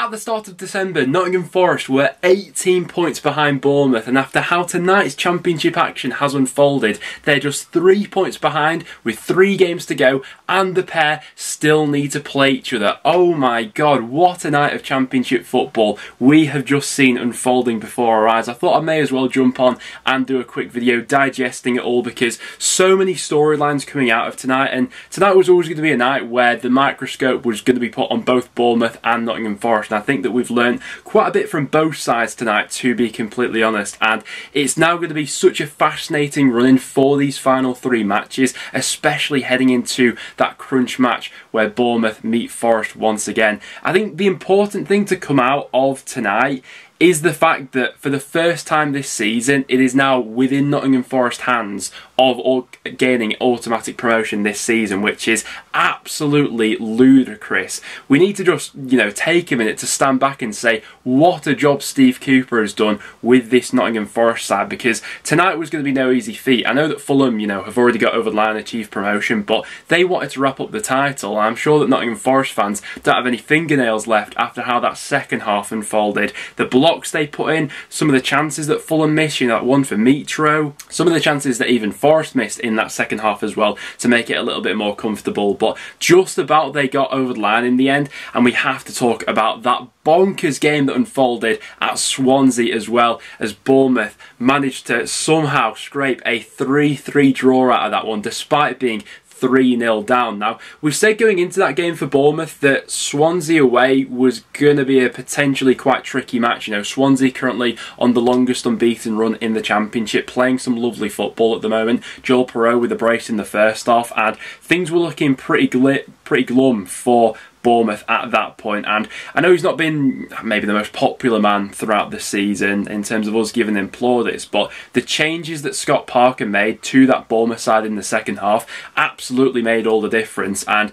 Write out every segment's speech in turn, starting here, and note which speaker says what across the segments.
Speaker 1: At the start of December, Nottingham Forest were 18 points behind Bournemouth, and after how tonight's championship action has unfolded, they're just 3 points behind with 3 games to go, and the pair still need to play each other. Oh my god, what a night of championship football we have just seen unfolding before our eyes. I thought I may as well jump on and do a quick video digesting it all, because so many storylines coming out of tonight, and tonight was always going to be a night where the microscope was going to be put on both Bournemouth and Nottingham Forest. And I think that we've learned quite a bit from both sides tonight, to be completely honest, and it's now going to be such a fascinating run-in for these final 3 matches, especially heading into that crunch match where Bournemouth meet Forest once again. I think the important thing to come out of tonight is the fact that for the first time this season, it is now within Nottingham Forest hands of gaining automatic promotion this season, which is absolutely ludicrous. We need to just, take a minute to stand back and say what a job Steve Cooper has done with this Nottingham Forest side, because tonight was going to be no easy feat. I know that Fulham, have already got over the line and achieved promotion, but they wanted to wrap up the title. I'm sure that Nottingham Forest fans don't have any fingernails left after how that second half unfolded. The blocks they put in, some of the chances that Fulham missed, that one for Mitro, some of the chances that even Forest missed in that second half as well to make it a little bit more comfortable, but just about they got over the line in the end. And we have to talk about that bonkers game that unfolded at Swansea, as well as Bournemouth managed to somehow scrape a 3-3 draw out of that one, despite being 3-0 down. Now, we've said going into that game for Bournemouth that Swansea away was going to be a potentially quite tricky match. Swansea currently on the longest unbeaten run in the Championship, playing some lovely football at the moment. Joel Perreault with a brace in the first half, and things were looking pretty glum for Bournemouth at that point. And I know he's not been maybe the most popular man throughout the season in terms of us giving him plaudits, but the changes that Scott Parker made to that Bournemouth side in the second half absolutely made all the difference. And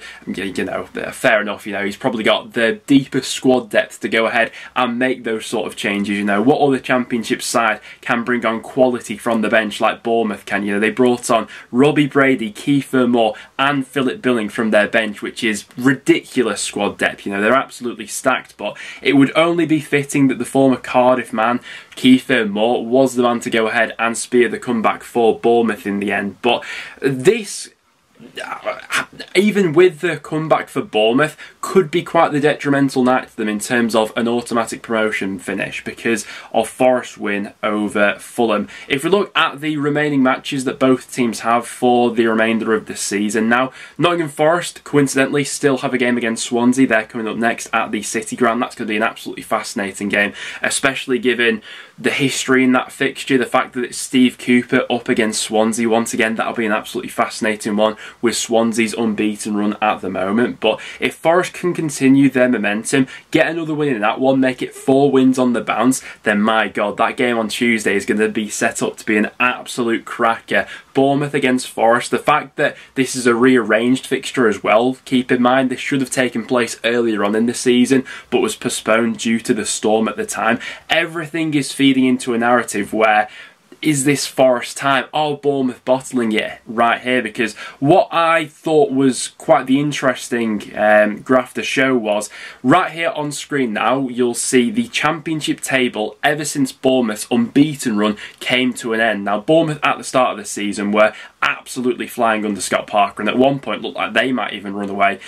Speaker 1: fair enough, he's probably got the deepest squad depth to go ahead and make those sort of changes. What other Championship side can bring on quality from the bench like Bournemouth can? They brought on Robbie Brady, Kiefer Moore and Philip Billing from their bench, which is ridiculous squad depth. They're absolutely stacked, but it would only be fitting that the former Cardiff man, Kiefer Moore, was the man to go ahead and spear the comeback for Bournemouth in the end. But this, even with the comeback for Bournemouth, could be quite the detrimental night to them in terms of an automatic promotion finish because of Forest's win over Fulham. If we look at the remaining matches that both teams have for the remainder of the season, now Nottingham Forest coincidentally still have a game against Swansea. They're coming up next at the City Ground. That's going to be an absolutely fascinating game, especially given the history in that fixture, the fact that it's Steve Cooper up against Swansea once again. That'll be an absolutely fascinating one with Swansea's unbeaten run at the moment. But if Forest can continue their momentum, get another win in that one, make it 4 wins on the bounce, then my god, that game on Tuesday is going to be set up to be an absolute cracker. Bournemouth against Forest, the fact that this is a rearranged fixture as well, keep in mind this should have taken place earlier on in the season but was postponed due to the storm at the time. Everything is feeding into a narrative where, is this Forest time? Oh, Bournemouth bottling it right here, because what I thought was quite the interesting graph to show was right here on screen now. You'll see the Championship table ever since Bournemouth's unbeaten run came to an end. Now, Bournemouth at the start of the season were absolutely flying under Scott Parker, and at one point looked like they might even run away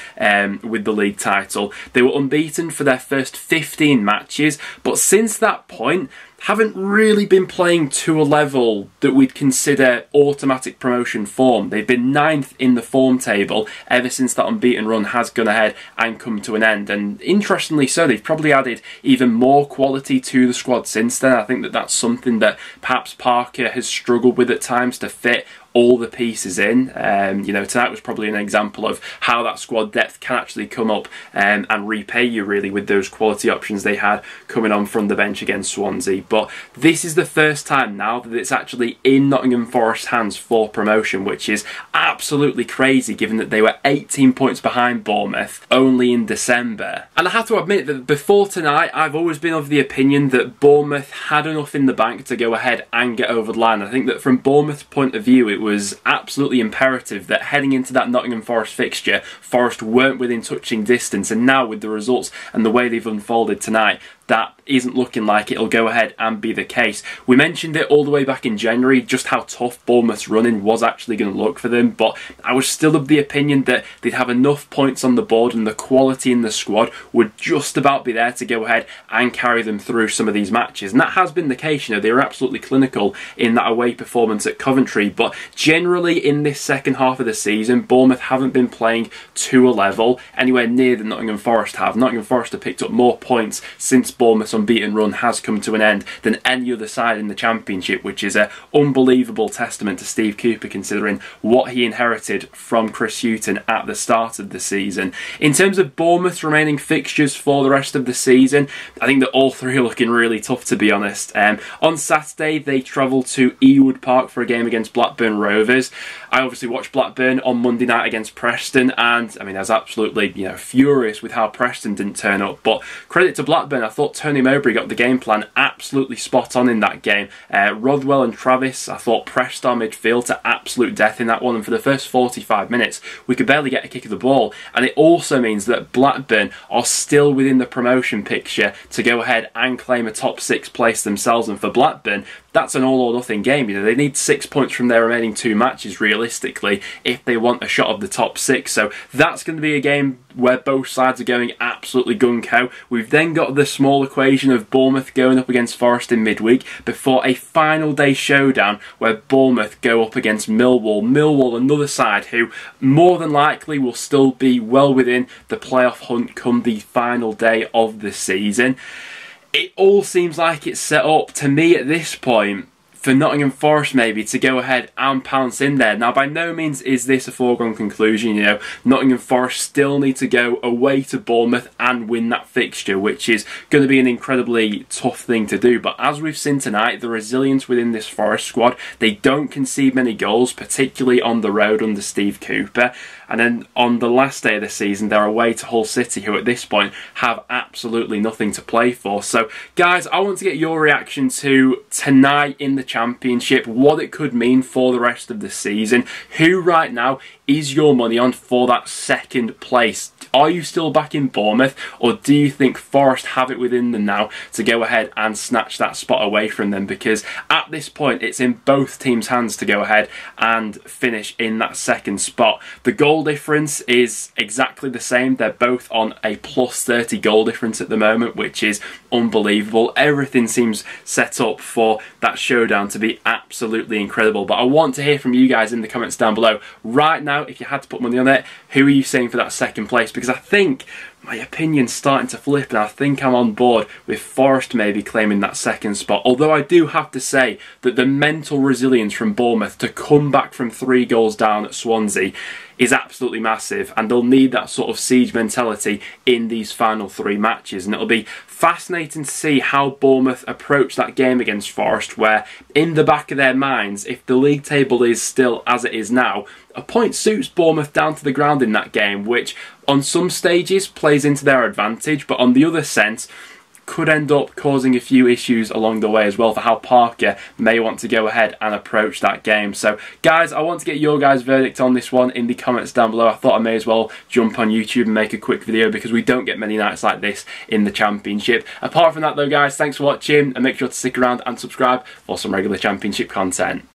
Speaker 1: with the league title. They were unbeaten for their first 15 matches, but since that point haven't really been playing to a level that we'd consider automatic promotion form. They've been 9th in the form table ever since that unbeaten run has gone ahead and come to an end. And interestingly so, they've probably added even more quality to the squad since then. I think that that's something that perhaps Parker has struggled with at times, to fit all the pieces in. Tonight was probably an example of how that squad depth can actually come up and repay you really with those quality options they had coming on from the bench against Swansea. But this is the first time now that it's actually in Nottingham Forest's hands for promotion, which is absolutely crazy given that they were 18 points behind Bournemouth only in December. And I have to admit that before tonight, I've always been of the opinion that Bournemouth had enough in the bank to go ahead and get over the line. I think that from Bournemouth's point of view, it was absolutely imperative that heading into that Nottingham Forest fixture, Forest weren't within touching distance, and now with the results and the way they've unfolded tonight, that isn't looking like it'll go ahead and be the case. We mentioned it all the way back in January, just how tough Bournemouth's running was actually going to look for them, but I was still of the opinion that they'd have enough points on the board and the quality in the squad would just about be there to go ahead and carry them through some of these matches. And that has been the case. You know, they were absolutely clinical in that away performance at Coventry, but generally in this second half of the season, Bournemouth haven't been playing to a level anywhere near than Nottingham Forest have. Nottingham Forest have picked up more points since Bournemouth's unbeaten run has come to an end than any other side in the Championship, which is an unbelievable testament to Steve Cooper considering what he inherited from Chris Hughton at the start of the season. In terms of Bournemouth's remaining fixtures for the rest of the season, I think that all three are looking really tough, to be honest. On Saturday they travel to Ewood Park for a game against Blackburn Rovers. I obviously watched Blackburn on Monday night against Preston, and I mean I was absolutely furious with how Preston didn't turn up, but credit to Blackburn, I thought Tony Mowbray got the game plan absolutely spot on in that game. Rodwell and Travis, I thought pressed our midfield to absolute death in that one, and for the first 45 minutes we could barely get a kick of the ball, and it also means that Blackburn are still within the promotion picture to go ahead and claim a top 6 place themselves, and for Blackburn that's an all or nothing game. They need 6 points from their remaining 2 matches realistically if they want a shot of the top 6, so that's going to be a game where both sides are going absolutely gung-ho. We've then got the small equation of Bournemouth going up against Forest in midweek before a final day showdown where Bournemouth go up against Millwall. Millwall, another side who more than likely will still be well within the playoff hunt come the final day of the season. It all seems like it's set up, to me at this point, for Nottingham Forest maybe to go ahead and pounce in there. Now by no means is this a foregone conclusion, Nottingham Forest still need to go away to Bournemouth and win that fixture, which is going to be an incredibly tough thing to do, but as we've seen tonight, the resilience within this Forest squad, they don't concede many goals, particularly on the road under Steve Cooper. And then on the last day of the season, they're away to Hull City, who at this point have absolutely nothing to play for. So, guys, I want to get your reaction to tonight in the Championship, what it could mean for the rest of the season. Who right now is your money on for that second place? Are you still back in Bournemouth, or do you think Forest have it within them now to go ahead and snatch that spot away from them? Because at this point, it's in both teams' hands to go ahead and finish in that second spot. The goal difference is exactly the same. They're both on a plus 30 goal difference at the moment, which is unbelievable. Everything seems set up for that showdown to be absolutely incredible. But I want to hear from you guys in the comments down below. Right now, if you had to put money on it, who are you saying for that second place? Because I think my opinion's starting to flip, and I think I'm on board with Forest maybe claiming that second spot. Although I do have to say that the mental resilience from Bournemouth to come back from 3 goals down at Swansea is absolutely massive, and they'll need that sort of siege mentality in these final 3 matches, and it'll be fascinating to see how Bournemouth approach that game against Forest, where in the back of their minds, if the league table is still as it is now, a point suits Bournemouth down to the ground in that game, which on some stages plays into their advantage, but on the other sense could end up causing a few issues along the way as well for how Parker may want to go ahead and approach that game. So guys, I want to get your guys' verdict on this one in the comments down below. I thought I may as well jump on YouTube and make a quick video because we don't get many nights like this in the Championship. Apart from that though guys, thanks for watching, and make sure to stick around and subscribe for some regular Championship content.